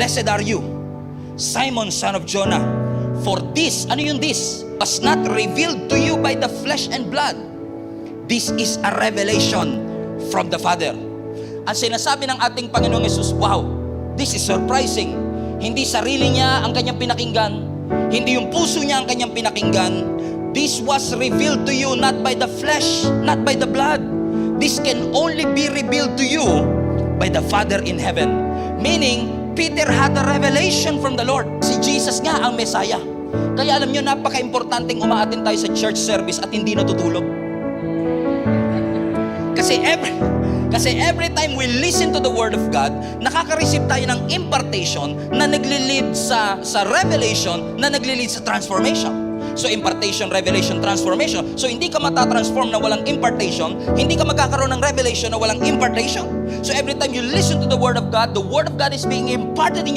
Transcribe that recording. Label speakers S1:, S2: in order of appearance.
S1: Blessed are you, Simon, son of Jonah, for this, ano yung this? Was not revealed to you by the flesh and blood. This is a revelation from the Father. Ang sinasabi ng ating Panginoong Yesus, wow, this is surprising. Hindi sarili niya ang kanyang pinakinggan, hindi yung puso niya ang kanyang pinakinggan. This was revealed to you not by the flesh, not by the blood. This can only be revealed to you by the Father in heaven. Meaning, Peter had a revelation from the Lord. Si Jesus nga ang Messiah. Kaya alam nyo, napaka-importanting umaatin tayo sa church service at hindi natutulog. Kasi every time we listen to the Word of God, nakaka-receive tayo ng impartation na nagli-lead sa revelation, na nagli-lead sa transformation. So impartation, revelation, transformation. So hindi ka matatransform na walang impartation, hindi ka magkakaroon ng revelation na walang impartation. So every time you listen to the Word of God is being imparted in